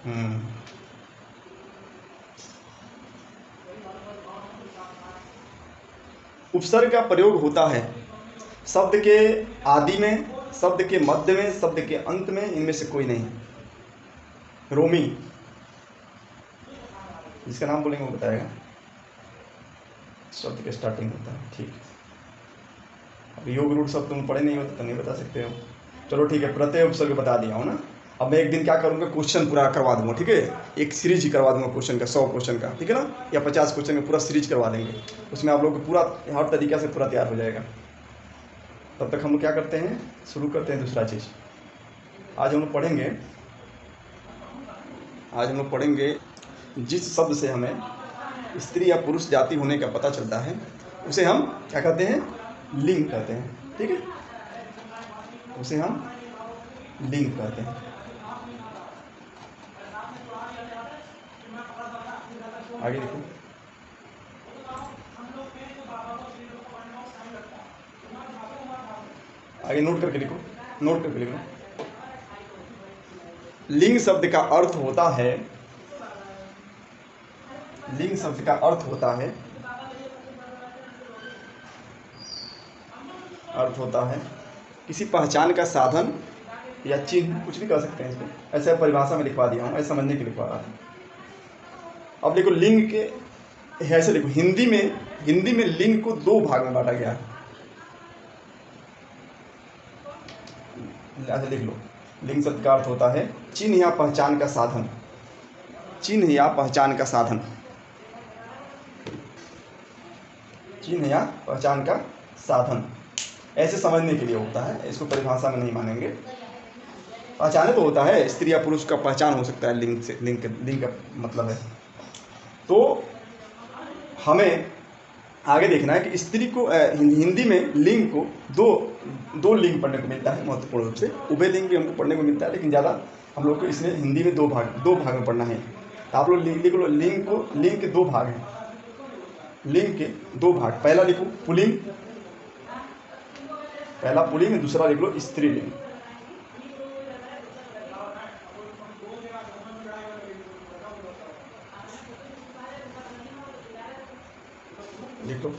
हम्म। उपसर्ग का प्रयोग होता है शब्द के आदि में, शब्द के मध्य में, शब्द के अंत में, इनमें से कोई नहीं। रोमी, जिसका नाम बोलेंगे वो बताएगा। शब्द के स्टार्टिंग होता है, ठीक। अब योग रूट शब्द तुम पढ़े नहीं हो तो नहीं बता सकते हो। चलो ठीक है, प्रत्यय उपसर्ग बता दिया हो ना। अब मैं एक दिन क्या करूँगा, क्वेश्चन पूरा करवा दूंगा, ठीक है। एक सीरीज ही करवा दूंगा क्वेश्चन का, 100 क्वेश्चन का, ठीक है ना, या 50 क्वेश्चन का पूरा सीरीज करवा देंगे। उसमें आप लोग को पूरा हर तरीक़ा से पूरा तैयार हो जाएगा। तब तक हम लोग क्या करते हैं, शुरू करते हैं दूसरा चीज़। आज हम लोग पढ़ेंगे जिस शब्द से हमें स्त्री या पुरुष जाति होने का पता चलता है उसे हम क्या कहते हैं, लिंग कहते हैं, ठीक है। उसे हम लिंग कहते हैं। आगे देखो, आगे नोट करके लिखो, नोट करके लिखो। लिंग शब्द का अर्थ होता है, लिंग शब्द का अर्थ होता है किसी पहचान का साधन या चिन्ह, कुछ भी कह सकते हैं इसको। ऐसे परिभाषा में लिखवा दिया हूँ, ऐसे समझने के लिखवा रहा था। अब देखो लिंग के ऐसे लिखो, हिंदी में लिंग को 2 भाग में बांटा गया है। ऐसे लिख लो, लिंग शब्द का अर्थ होता है चिन्ह या पहचान का साधन, चिन्ह या पहचान का साधन, चिन्ह या पहचान का साधन, ऐसे समझने के लिए होता है। इसको परिभाषा में नहीं मानेंगे। पहचाने तो होता है, स्त्री या पुरुष का पहचान हो सकता है लिंग से, लिंग का मतलब है। तो हमें आगे देखना है कि स्त्री को हिंदी में लिंग को दो लिंग पढ़ने को मिलता है महत्वपूर्ण रूप से। उभय लिंग भी हमको पढ़ने को मिलता है, लेकिन ज़्यादा हम लोग को इसमें हिंदी में 2 भाग में पढ़ना है। तो आप लोग लिख लो, लिंग के 2 भाग हैं, लिंग के 2 भाग। पहला लिखो पुल्लिंग, पहला पुल्लिंग, दूसरा लिख लो स्त्रीलिंग। लिखो,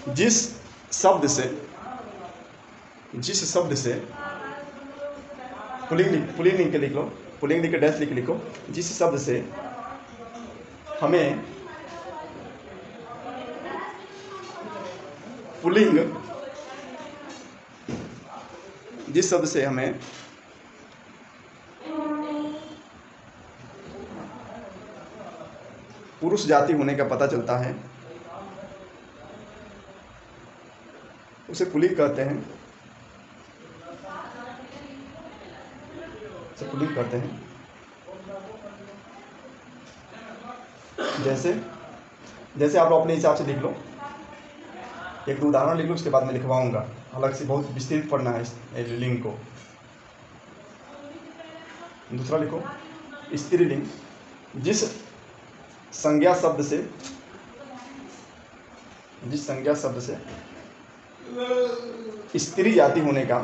जिस शब्द से पुल्लिंग लिख के लिख लो, पुल्लिंग लिख के डैश लिख के लिखो। जिस शब्द से हमें पुल्लिंग, जिस शब्द से हमें पुरुष जाति होने का पता चलता है उसे पुल्लिंग कहते हैं, उसे पुल्लिंग कहते हैं। जैसे आप लोग अपने हिसाब से लिख लो, 1-2 उदाहरण लिख लो, उसके बाद मैं लिखवाऊंगा। अलग से बहुत विस्तृत पढ़ना है इस लिंग को। दूसरा लिखो स्त्रीलिंग, जिस संज्ञा शब्द से स्त्री जाति होने का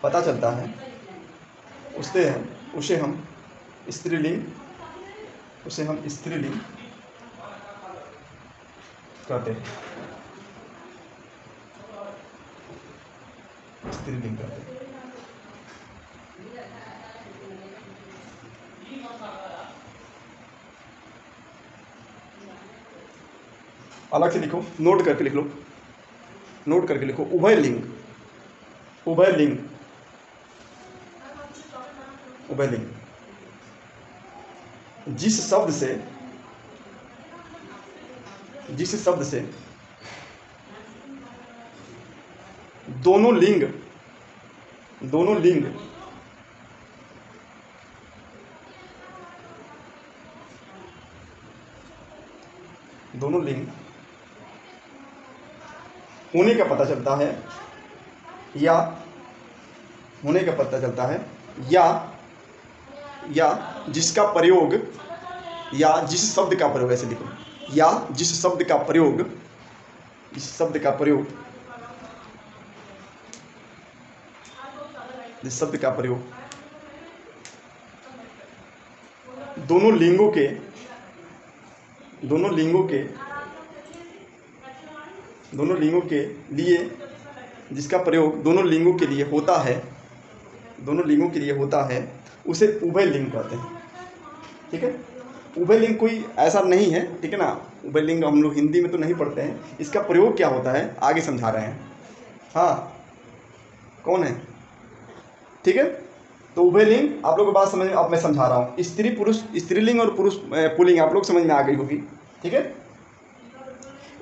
पता चलता है उसे हम स्त्रीलिंग कहते हैं, स्त्रीलिंग कहते हैं। अलग से लिखो, नोट करके लिख लो, उभय लिंग, जिस शब्द से दोनों लिंग होने का पता चलता है, या जिसका प्रयोग, या जिस शब्द का प्रयोग, ऐसे लिखो, या जिस शब्द का प्रयोग जिस शब्द का प्रयोग दोनों लिंगों के लिए, जिसका प्रयोग दोनों लिंगों के लिए होता है, उसे उभय लिंग कहते हैं। ठीक है, उभय लिंग कोई ऐसा नहीं है, ठीक है ना। उभय लिंग हम लोग हिंदी में तो नहीं पढ़ते हैं, इसका प्रयोग क्या होता है आगे समझा रहे हैं। हाँ, कौन है? ठीक है, तो उभय लिंग आप लोग को बात समझ में, अब मैं समझा रहा हूँ। स्त्री पुरुष, स्त्रीलिंग और पुरुष पुल्लिंग आप लोग समझ में आ गई होगी। ठीक है,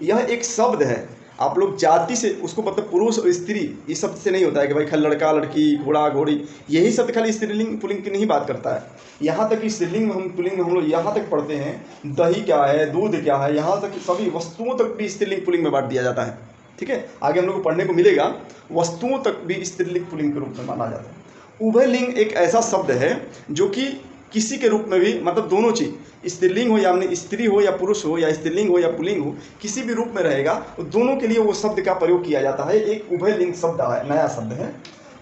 यह एक शब्द है, आप लोग जाति से उसको, मतलब पुरुष और स्त्री इस शब्द से नहीं होता है कि भाई खाली लड़का लड़की घोड़ा घोड़ी, यही शब्द खाली स्त्रीलिंग पुल्लिंग की नहीं बात करता है। यहाँ तक कि स्त्रीलिंग में हम, पुल्लिंग में हम लोग यहाँ तक पढ़ते हैं दही क्या है, दूध क्या है, यहाँ तक सभी वस्तुओं तक भी स्त्रीलिंग पुल्लिंग में बांट दिया जाता है। ठीक है, आगे हम लोग को पढ़ने को मिलेगा, वस्तुओं तक भी स्त्रीलिंग पुल्लिंग के रूप में माना जाता है। उभय लिंग एक ऐसा शब्द है जो कि किसी के रूप में भी, मतलब दोनों चीज, स्त्रीलिंग हो या स्त्री हो या पुरुष हो, या स्त्रीलिंग हो या पुल्लिंग हो, किसी भी रूप में रहेगा तो दोनों के लिए वो शब्द का प्रयोग किया जाता है। एक उभय लिंग शब्द है, नया शब्द है।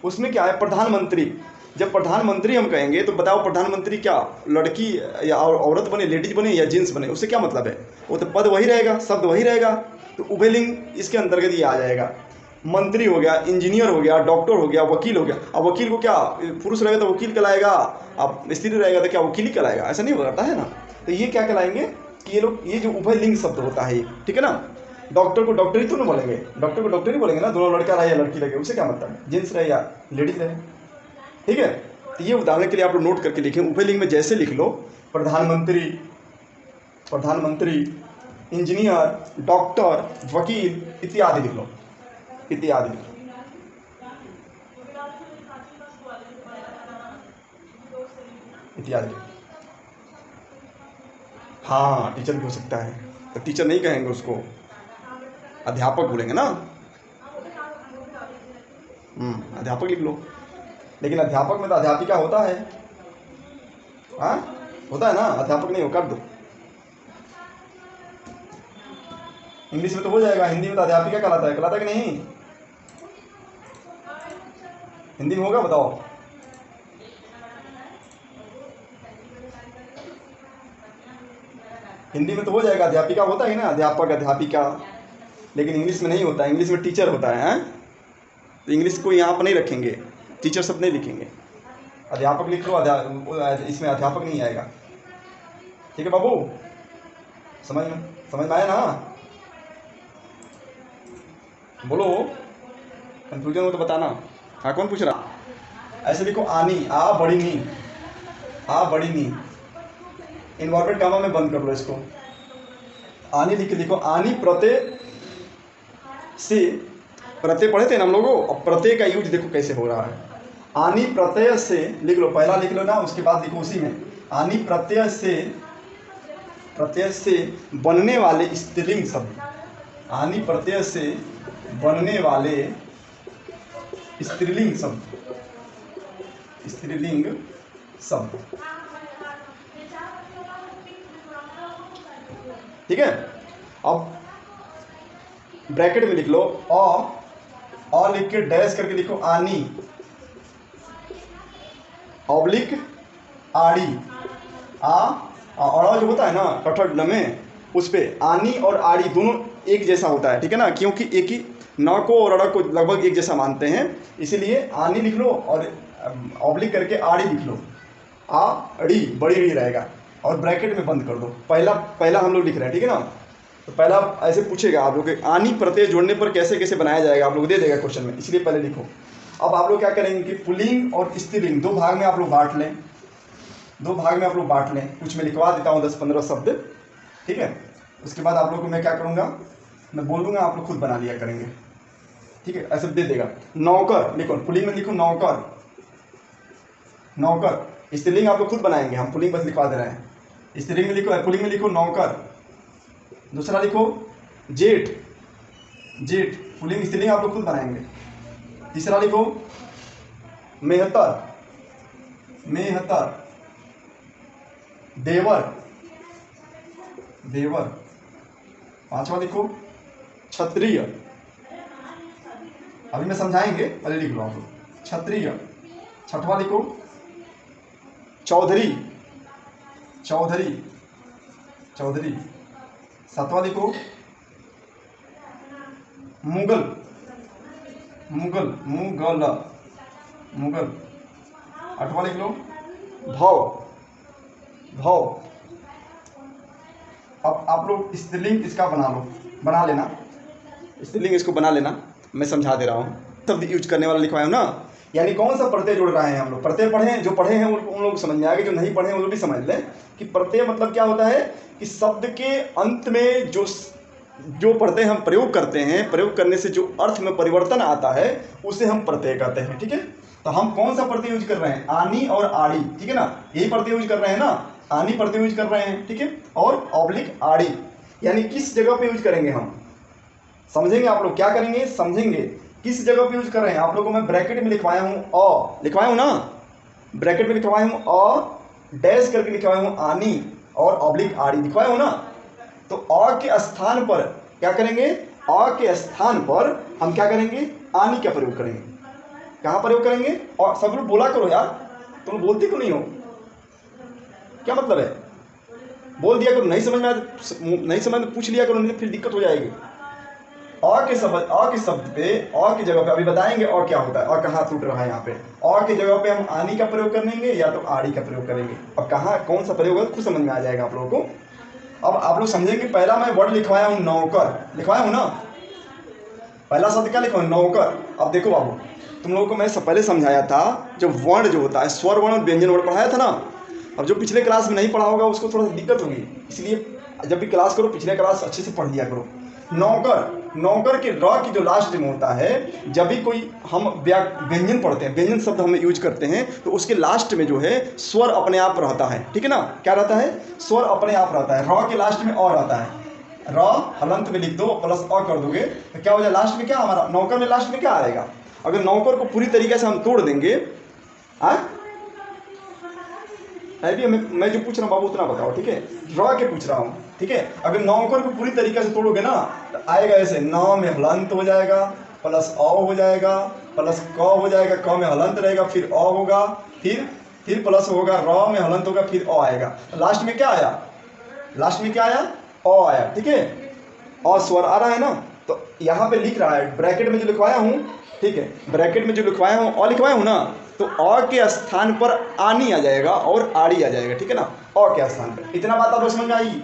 उसमें क्या है, प्रधानमंत्री। जब प्रधानमंत्री हम कहेंगे तो बताओ प्रधानमंत्री क्या लड़की या औरत बने, लेडीज बने या जेंट्स बने, उससे क्या मतलब है? वो तो पद वही रहेगा, शब्द वही रहेगा, तो उभय लिंग इसके अंतर्गत ये आ जाएगा। मंत्री हो गया, इंजीनियर हो गया, डॉक्टर हो गया, वकील हो गया। अब वकील को क्या पुरुष रहेगा तो वकील कहलाएगा, अब स्त्री रहेगा तो क्या वकील ही कहलाएगा? ऐसा नहीं होता है ना। तो ये क्या कहलाएंगे कि ये लोग, ये जो उभय लिंग शब्द होता है, ठीक है ना। डॉक्टर को डॉक्टर ही तो नहीं बोलेंगे, डॉक्टर को डॉक्टर ही बोलेंगे ना, दोनों लड़का रहे या लड़की रहे, उससे क्या मतलब, जेंट्स रहे या लेडीज रहे। ठीक है, तो ये उदाहरण के लिए आप लोग नोट करके लिखें। उभय लिंग में जैसे लिख लो प्रधानमंत्री, इंजीनियर, डॉक्टर, वकील इत्यादि लिख लो, इत्यादि। हाँ, टीचर भी हो सकता है, तो टीचर नहीं कहेंगे उसको, अध्यापक बोलेंगे ना। अध्यापक लिख लो, लेकिन अध्यापक में तो अध्यापिका होता है। हाँ, होता है ना, अध्यापक नहीं हो, कर दो। इंग्लिश में तो हो जाएगा, हिंदी में तो अध्यापिका कहलाता है कि नहीं? हिंदी में होगा, बताओ। हिंदी में तो हो जाएगा, अध्यापिका होता है ना, अध्यापक अध्यापिका, लेकिन इंग्लिश में नहीं होता। इंग्लिश में टीचर होता है। तो इंग्लिश को यहाँ पर नहीं रखेंगे, टीचर शब्द नहीं लिखेंगे, अध्यापक लिख लो, इसमें अध्यापक नहीं आएगा। ठीक है बाबू, समझ में आया ना? बोलो, कंफ्यूजन हो तो बताना। हाँ, कौन पूछ रहा? ऐसे लिखो, आनी, आ बड़ी नी, आ बड़ी नी, इन्वर्टेड कामा में बंद कर लो इसको। आनी लिख के लिखो, आनी प्रत्यय से, प्रत्यय पढ़े थे ना हम लोगों, और प्रत्यय का यूज देखो कैसे हो रहा है। आनी प्रत्यय से लिख लो, पहला लिख लो ना, उसके बाद लिखो उसी में, आनी प्रत्यय से बनने वाले स्त्रीलिंग शब्द, आनी प्रत्यय से बनने वाले स्त्रीलिंग शब्द। ठीक है, अब ब्रैकेट में लिख लो, और लिख के डैश करके लिखो, आनी ऑब्लिक आड़ी, और जो होता है ना कठोर में, उस पे आनी और आड़ी दोनों एक जैसा होता है। ठीक है ना, क्योंकि एक ही न को और अड़ को लगभग एक जैसा मानते हैं, इसीलिए आनी लिख लो और ऑब्लिक करके आड़ी लिख लो, आड़ी बड़ी री रहेगा, और ब्रैकेट में बंद कर दो। पहला हम लोग लिख रहे हैं, ठीक है ना। तो पहला ऐसे पूछेगा आप लोग, आनी प्रत्यय जोड़ने पर कैसे कैसे बनाया जाएगा, आप लोग दे देगा क्वेश्चन में, इसलिए पहले लिखो। अब आप लोग क्या करेंगे कि पुल्लिंग और स्त्रीलिंग दो भाग में आप लोग बांट लें, कुछ मैं लिखवा देता हूँ 10-15 शब्द, ठीक है। उसके बाद आप लोग को मैं क्या करूँगा, मैं बोल दूंगा, आप लोग खुद बना लिया करेंगे, ठीक है। ऐसे दे देगा, नौकर लिखो, पुल्लिंग में लिखो नौकर, स्त्रीलिंग आप लोग खुद बनाएंगे, हम पुल्लिंग बस लिखवा दे रहे हैं। स्त्रीलिंग में लिखो, पुल्लिंग में लिखो नौकर। दूसरा लिखो जेठ, पुल्लिंग स्त्रीलिंग आप लोग खुद बनाएंगे। तीसरा लिखो मेहतर, देवर। पांचवा लिखो क्षत्रिय, अभी मैं समझाएंगे, पहले लिख लो आप लोग, क्षत्रिय। छठवां लिखो चौधरी, चौधरी, चौधरी। सातवां लिखो मुगल, मुगल, मुगल, मुगल। आठवां लिख लो भव, भव। अब आप लोग स्त्रीलिंग इसका बना लो, बना लेना, स्त्रीलिंग इसको बना लेना, मैं समझा दे रहा हूँ। शब्द यूज करने वाला लिखवाया हूँ ना, यानी कौन सा प्रत्यय जोड़ रहे हैं हम लोग। प्रत्यय पढ़े हैं, जो पढ़े हैं उन लोग समझ में आ गए, जो नहीं पढ़े हैं वो लोग भी समझ लें कि प्रत्यय मतलब क्या होता है कि शब्द के अंत में जो प्रत्यय हम प्रयोग करते हैं, प्रयोग करने से जो अर्थ में परिवर्तन आता है उसे हम प्रत्यय कहते हैं। ठीक है, तो हम कौन सा प्रत्यय यूज कर रहे हैं, आनी और आड़ी। ठीक है ना, यही प्रत्यय यूज कर रहे हैं ना, आनी प्रत्यय यूज कर रहे हैं। ठीक है, और ऑब्लिक आड़ी, यानी किस जगह पे यूज करेंगे हम, समझेंगे आप लोग, क्या करेंगे समझेंगे। किस जगह पे यूज कर रहे हैं आप लोगों को मैं ब्रैकेट में लिखवाया हूं, अ लिखवाया हूं ना, ब्रैकेट में लिखवाया हूं, अ डैश करके लिखवाया हूं आनी और ऑब्लिक आड़ी लिखवाया हूं ना। तो अ के स्थान पर क्या करेंगे, अ के स्थान पर हम क्या करेंगे, आनी का प्रयोग करेंगे। कहां प्रयोग करेंगे, और सब लोग बोला करो यार, तुम लोग बोलते क्यों नहीं हो, क्या मतलब है, बोल दिया करो, नहीं समझ में पूछ लिया करो, नहीं फिर दिक्कत हो जाएगी। अ के शब्द पे, अ की जगह पे अभी बताएंगे अ क्या होता है, अ कहाँ टूट रहा है। यहाँ पे अ की जगह पे हम आनी का प्रयोग करेंगे या तो आड़ी का प्रयोग करेंगे, और कहाँ कौन सा प्रयोग है खुद समझ में आ जाएगा आप लोगों को। अब आप लोग समझेंगे, पहला मैं वर्ड लिखवाया हूँ नौकर, लिखवाया हूँ ना, पहला शब्द क्या लिखवाया, नौकर। अब देखो बाबू, तुम लोगों को मैं पहले समझाया था, जो वर्ण जो होता है, स्वर वर्ण और व्यंजन वर्ण पढ़ाया था ना। अब जो पिछले क्लास में नहीं पढ़ा होगा उसको थोड़ा सा दिक्कत होगी, इसलिए जब भी क्लास करो पिछले क्लास अच्छे से पढ़ लिया करो। नौकर, नौकर के र की जो लास्ट में होता है, जब भी कोई हम व्यंजन पढ़ते हैं, व्यंजन शब्द हम यूज करते हैं, तो उसके लास्ट में जो है स्वर अपने आप रहता है। ठीक है ना, क्या रहता है, स्वर अपने आप रहता है। र के लास्ट में अ रहता है, र हलंत में लिख दो प्लस अ कर दोगे तो क्या हो जाए, लास्ट में क्या हमारा नौकर में लास्ट में क्या आएगा। अगर नौकर को पूरी तरीके से हम तोड़ देंगे, अभी मैं जो पूछ रहा हूँ बाबू उतना बताओ। ठीक है, ड्रॉ के पूछ रहा हूँ। ठीक है, अगर नौकर को पूरी तरीके से तोड़ोगे ना तो आएगा ऐसे, नौ में हलंत हो जाएगा, प्लस अ हो जाएगा, प्लस क हो जाएगा, क में हलंत रहेगा, फिर अ होगा, फिर प्लस होगा, र में हलंत होगा, फिर अ आएगा। लास्ट में क्या आया, लास्ट में क्या आया, अ आया। ठीक है, अ स्वर आ रहा है ना, तो यहाँ पे लिख रहा है ब्रैकेट में जो लिखवाया हूँ। ठीक है, ब्रैकेट में जो लिखवाया हूँ, अ लिखवाया हूँ ना, तो अ के स्थान पर आनी आ जाएगा और आड़ी आ जाएगा। ठीक है ना, अ के स्थान पर। इतना बात आप लोग समझ में आई,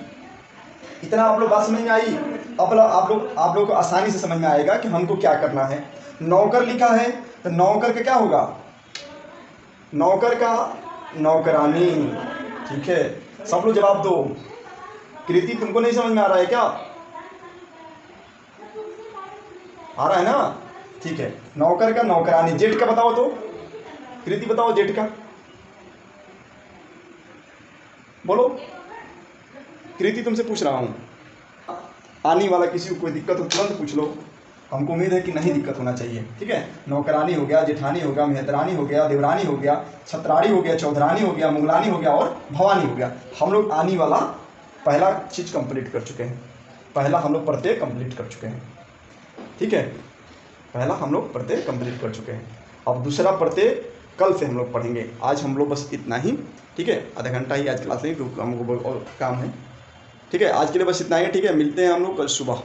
इतना आप लोग बात समझ में आई। अब आप लोग को आसानी से समझ में आएगा कि हमको क्या करना है। नौकर लिखा है तो नौकर का क्या होगा, नौकर का नौकरानी। ठीक है, सब लोग जवाब दो। कृति तुमको नहीं समझ में आ रहा है क्या, आ रहा है ना, ठीक है। नौकर का नौकरानी, जेठ का बताओ तो, कृति बताओ जेठ का, बोलो। कृति तुमसे पूछ रहा हूँ, आने वाला किसी को कोई दिक्कत हो तुरंत पूछ लो, हमको उम्मीद है कि नहीं दिक्कत होना चाहिए। ठीक है, नौकरानी हो गया, जेठानी हो गया, मेहतरानी हो गया, देवरानी हो गया, छत्राड़ी हो गया, चौधरानी हो गया, मुगलानी हो गया और भवानी हो गया। हम लोग आने वाला पहला चीज़ कंप्लीट कर चुके हैं, पहला हम लोग प्रत्यय कंप्लीट कर चुके हैं। ठीक है, पहला हम लोग प्रत्यय कंप्लीट कर चुके हैं। अब दूसरा प्रत्यय कल से हम लोग पढ़ेंगे, आज हम लोग बस इतना ही। ठीक है, आधा घंटा ही आज क्लास नहीं, तो हमको और काम है। ठीक है, आज के लिए बस इतना ही। ठीक है, मिलते हैं हम लोग कल सुबह।